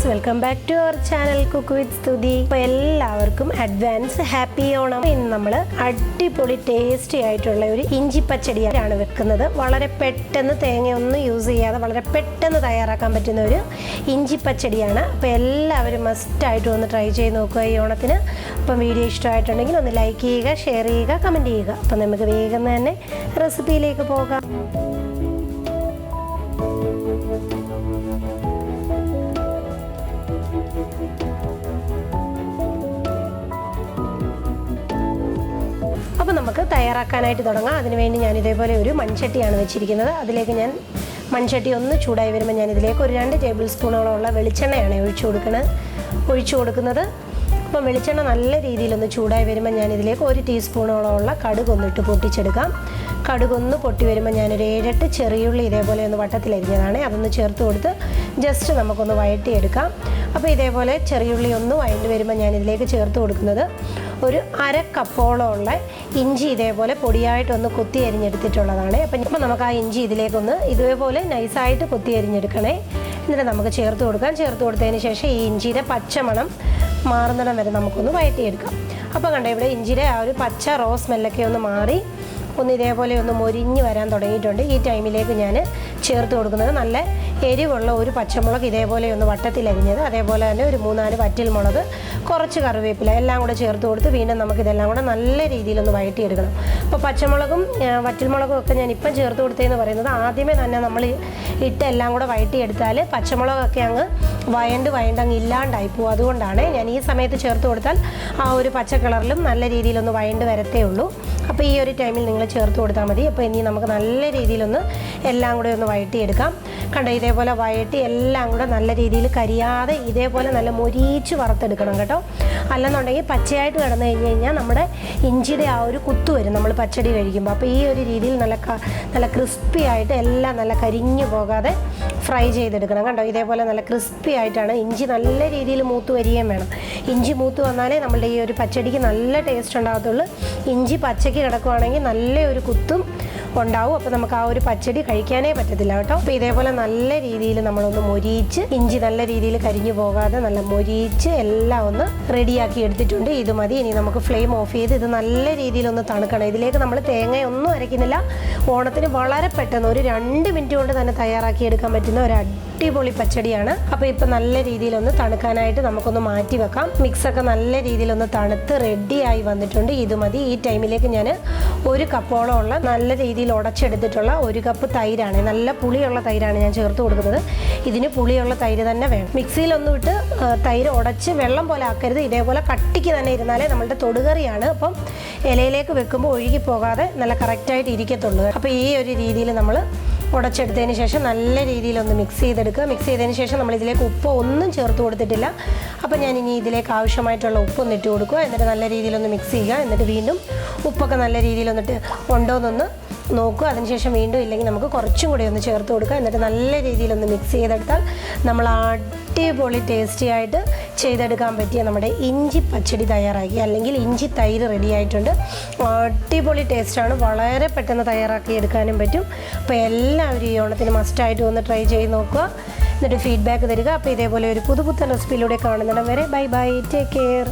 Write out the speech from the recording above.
Friends, welcome back to our channel cook with Sthuthi. അപ്പോൾ എല്ലാവർക്കും advance happy Onam. ഇന്ന് നമ്മൾ അടിപൊളി ടേസ്റ്റി ആയിട്ടുള്ള ഒരു ഇഞ്ചി പച്ചടിയാണ് വെക്കുന്നത്. വളരെ പെട്ടെന്ന് തേങ്ങയൊന്നും യൂസ് ചെയ്യാതെ വളരെ പെട്ടെന്ന് തയ്യാറാക്കാൻ പറ്റുന്ന ഒരു ഇഞ്ചി പച്ചടിയാണ്. അപ്പോൾ എല്ലാവരും മസ്റ്റായിട്ട് ഒന്ന് ട്രൈ ചെയ്ത് നോക്കുക ഈ ഓണത്തിന്. അപ്പം വീഡിയോ ഇഷ്ടമായിട്ടുണ്ടെങ്കിൽ ഒന്ന് ലൈക്ക് ചെയ്യുക, ഷെയർ ചെയ്യുക, കമൻറ്റ് ചെയ്യുക. അപ്പം നമുക്ക് വേഗം തന്നെ റെസിപ്പിയിലേക്ക് പോകാം. അപ്പോൾ നമുക്ക് തയ്യാറാക്കാനായിട്ട് തുടങ്ങാം. അതിനുവേണ്ടി ഞാൻ ഇതേപോലെ ഒരു മൺചട്ടിയാണ് വെച്ചിരിക്കുന്നത്. അതിലേക്ക് ഞാൻ മൺചട്ടി ഒന്ന് ചൂടായി വരുമ്പോൾ ഞാൻ ഇതിലേക്ക് ഒരു 2 ടേബിൾ സ്പൂണോളമുള്ള വെളിച്ചെണ്ണയാണ് ഒഴിച്ചു കൊടുക്കുന്നത്. അപ്പം വെളിച്ചെണ്ണ നല്ല രീതിയിലൊന്ന് ചൂടായി വരുമ്പോൾ ഞാൻ ഇതിലേക്ക് 1 ടീസ്പൂണോളമുള്ള കടുകൊന്നിട്ട് പൊട്ടിച്ചെടുക്കാം. കടുകൊന്ന് പൊട്ടി വരുമ്പോൾ ഞാനൊരു 7-8 ചെറിയുള്ളി ഇതേപോലെ ഒന്ന് വട്ടത്തിലരിഞ്ഞതാണ്, അതൊന്ന് ചേർത്ത് കൊടുത്ത് ജസ്റ്റ് നമുക്കൊന്ന് വഴറ്റിയെടുക്കാം. അപ്പോൾ ഇതേപോലെ ചെറിയുള്ളി ഒന്ന് വഴണ്ടി വരുമ്പോൾ ഞാൻ ഇതിലേക്ക് ചേർത്ത് കൊടുക്കുന്നത് ഒരു 1/2 കപ്പോളമുള്ള ഇഞ്ചി ഇതേപോലെ പൊടിയായിട്ടൊന്ന് കൊത്തി അരിഞ്ഞെടുത്തിട്ടുള്ളതാണ്. അപ്പം നമുക്ക് ആ ഇഞ്ചി ഇതിലേക്കൊന്ന് ഇതേപോലെ നൈസായിട്ട് കൊത്തി അരിഞ്ഞെടുക്കണേ. എന്നിട്ട് നമുക്ക് ചേർത്ത് കൊടുക്കാം. ചേർത്ത് കൊടുത്തതിന് ശേഷം ഈ ഇഞ്ചിയുടെ പച്ചമണം മാറുന്നിടം വരെ നമുക്കൊന്ന് വഴറ്റിയെടുക്കാം. അപ്പോൾ കണ്ടോ, ഇവിടെ ഇഞ്ചിയുടെ ആ ഒരു പച്ച റോസ് സ്മെല്ലൊക്കെ ഒന്ന് മാറി ഒന്ന് ഇതേപോലെ ഒന്ന് മൊരിഞ്ഞ് വരാൻ തുടങ്ങിയിട്ടുണ്ട്. ഈ ടൈമിലേക്ക് ഞാൻ ചേർത്ത് കൊടുക്കുന്നത് നല്ല എരിവുള്ള ഒരു പച്ചമുളക് ഇതേപോലെ ഒന്ന് വട്ടത്തിലരിഞ്ഞത്, അതേപോലെ തന്നെ ഒരു 3-4 വറ്റൽമുളക്, കുറച്ച് കറിവേപ്പില എല്ലാം കൂടെ ചേർത്ത് കൊടുത്ത് വീണ്ടും നമുക്കിതെല്ലാം കൂടെ നല്ല രീതിയിലൊന്ന് വഴറ്റിയെടുക്കണം. അപ്പോൾ പച്ചമുളകും വറ്റൽമുളകും ഒക്കെ ഞാൻ ഇപ്പം ചേർത്ത് കൊടുത്തതെന്ന് പറയുന്നത് ആദ്യമേ തന്നെ നമ്മൾ ഇട്ട് എല്ലാം കൂടെ വഴറ്റിയെടുത്താൽ പച്ചമുളകൊക്കെ അങ്ങ് വയണ്ടങ്ങ് ഇല്ലാണ്ടായി പോകും. അതുകൊണ്ടാണ് ഞാൻ ഈ സമയത്ത് ചേർത്ത് കൊടുത്താൽ ആ ഒരു പച്ച കളറിലും നല്ല രീതിയിലൊന്ന് വയണ്ട് വരത്തേ ഉള്ളൂ. അപ്പോൾ ഈ ഒരു ടൈമിൽ നിങ്ങൾ ചേർത്ത് കൊടുത്താൽ മതി. അപ്പോൾ ഇനി നമുക്ക് നല്ല രീതിയിലൊന്ന് എല്ലാം കൂടെ ഒന്ന് വഴറ്റിയെടുക്കാം. കണ്ടോ, ഇതേപോലെ വഴറ്റി എല്ലാം കൂടെ നല്ല രീതിയിൽ കരിയാതെ ഇതേപോലെ നല്ല മൊരിച്ച് വറുത്തെടുക്കണം കേട്ടോ. അല്ലെന്നുണ്ടെങ്കിൽ പച്ചയായിട്ട് കിടന്നു കഴിഞ്ഞാൽ നമ്മുടെ ഇഞ്ചിയുടെ ആ ഒരു കുത്തു വരും നമ്മൾ പച്ചടി കഴിക്കുമ്പോൾ. അപ്പോൾ ഈ ഒരു രീതിയിൽ നല്ല ക്രിസ്പി ആയിട്ട് എല്ലാം നല്ല കരിഞ്ഞു പോകാതെ ഫ്രൈ ചെയ്തെടുക്കണം. കണ്ടോ, ഇതേപോലെ നല്ല ക്രിസ്പി ആയിട്ടാണ്. ഇഞ്ചി നല്ല രീതിയിൽ മൂത്ത് വരികയും വേണം. ഇഞ്ചി മൂത്ത് വന്നാലേ നമ്മളുടെ ഈ ഒരു പച്ചടിക്ക് നല്ല ടേസ്റ്റ് ഉണ്ടാകത്തുള്ളൂ. ഇഞ്ചി പച്ചയ്ക്ക് കിടക്കുവാണെങ്കിൽ നല്ല ഒരു കുത്തും ഉണ്ടാവും. അപ്പോൾ നമുക്ക് ആ ഒരു പച്ചടി കഴിക്കാനേ പറ്റത്തില്ല കേട്ടോ. അപ്പോൾ ഇതേപോലെ നല്ല രീതിയിൽ നമ്മളൊന്ന് മൊരിച്ച് ഇഞ്ചി നല്ല രീതിയിൽ കരിഞ്ഞു പോകാതെ നല്ല മൊരിച്ച് എല്ലാം ഒന്ന് റെഡിയാക്കി എടുത്തിട്ടുണ്ട്. ഇത് മതി. ഇനി നമുക്ക് ഫ്ലെയിം ഓഫ് ചെയ്ത് ഇത് നല്ല രീതിയിലൊന്ന് തണുക്കണം. ഇതിലേക്ക് നമ്മൾ തേങ്ങയൊന്നും അരയ്ക്കുന്നില്ല. ഓണത്തിന് വളരെ പെട്ടെന്ന് ഒരു 2 മിനിറ്റ് കൊണ്ട് തന്നെ തയ്യാറാക്കി എടുക്കാൻ പറ്റുന്ന ഒരു അടിപൊളി പച്ചടിയാണ്. അപ്പോൾ ഇപ്പം നല്ല രീതിയിലൊന്ന് തണുക്കാനായിട്ട് നമുക്കൊന്ന് മാറ്റി വെക്കാം. മിക്സൊക്കെ നല്ല രീതിയിലൊന്ന് തണുത്ത് റെഡിയായി വന്നിട്ടുണ്ട്. ഇത് മതി. ഈ ടൈമിലേക്ക് ഞാൻ 1 കപ്പോളം ഉള്ള നല്ല രീതിയിൽ ഉടച്ചെടുത്തിട്ടുള്ള 1 കപ്പ് തൈരാണ്, നല്ല പുളിയുള്ള തൈരാണ് ഞാൻ ചേർത്ത് കൊടുക്കുന്നത്. ഇതിന് പുളിയുള്ള തൈര് തന്നെ വേണം. മിക്സിയിലൊന്നും ഇട്ട് തൈര് ഉടച്ച് വെള്ളം പോലെ ആക്കരുത്. ഇതേപോലെ കട്ടിക്ക് തന്നെ ഇരുന്നാലേ നമ്മളുടെ തൊടുകറിയാണ്. അപ്പം ഇലയിലേക്ക് വെക്കുമ്പോൾ ഒഴുകി പോകാതെ നല്ല കറക്റ്റായിട്ട് ഇരിക്കത്തുള്ളൂ. അപ്പോൾ ഈ ഒരു രീതിയിൽ നമ്മൾ ഉടച്ചെടുത്തതിന് ശേഷം നല്ല രീതിയിലൊന്ന് മിക്സ് ചെയ്തെടുക്കുക. മിക്സ് ചെയ്തതിന് ശേഷം നമ്മളിതിലേക്ക് ഉപ്പ് ഒന്നും ചേർത്ത് കൊടുത്തിട്ടില്ല. അപ്പോൾ ഞാൻ ഇനി ഇതിലേക്ക് ആവശ്യമായിട്ടുള്ള ഉപ്പൊന്ന് ഇട്ട് കൊടുക്കുക. എന്നിട്ട് നല്ല രീതിയിലൊന്ന് മിക്സ് ചെയ്യുക. എന്നിട്ട് വീണ്ടും ഉപ്പൊക്കെ നല്ല രീതിയിലൊന്നിട്ട് ഉണ്ടോയെന്നൊന്ന് നോക്കുക. അതിനുശേഷം വീണ്ടും ഇല്ലെങ്കിൽ നമുക്ക് കുറച്ചും കൂടി ഒന്ന് ചേർത്ത് കൊടുക്കുക. എന്നിട്ട് നല്ല രീതിയിലൊന്ന് മിക്സ് ചെയ്തെടുത്താൽ നമ്മൾ അടിപൊളി ടേസ്റ്റി ആയിട്ട് ചെയ്തെടുക്കാൻ പറ്റിയ നമ്മുടെ ഇഞ്ചി പച്ചടി തയ്യാറാക്കി, അല്ലെങ്കിൽ ഇഞ്ചി തൈര് റെഡി ആയിട്ടുണ്ട്. അടിപൊളി ടേസ്റ്റാണ്. വളരെ പെട്ടെന്ന് തയ്യാറാക്കി എടുക്കാനും പറ്റും. അപ്പോൾ എല്ലാവരും ഈ ഓണത്തിന് മസ്റ്റായിട്ട് ഒന്ന് ട്രൈ ചെയ്ത് നോക്കുക. എന്നിട്ട് ഫീഡ്ബാക്ക് തരിക. അപ്പോൾ ഇതേപോലെ ഒരു പുതുപുത്തൻ റെസിപ്പിയിലൂടെ കാണുന്നിടം വരെ ബൈ ബൈ, ടേക്ക് കെയർ.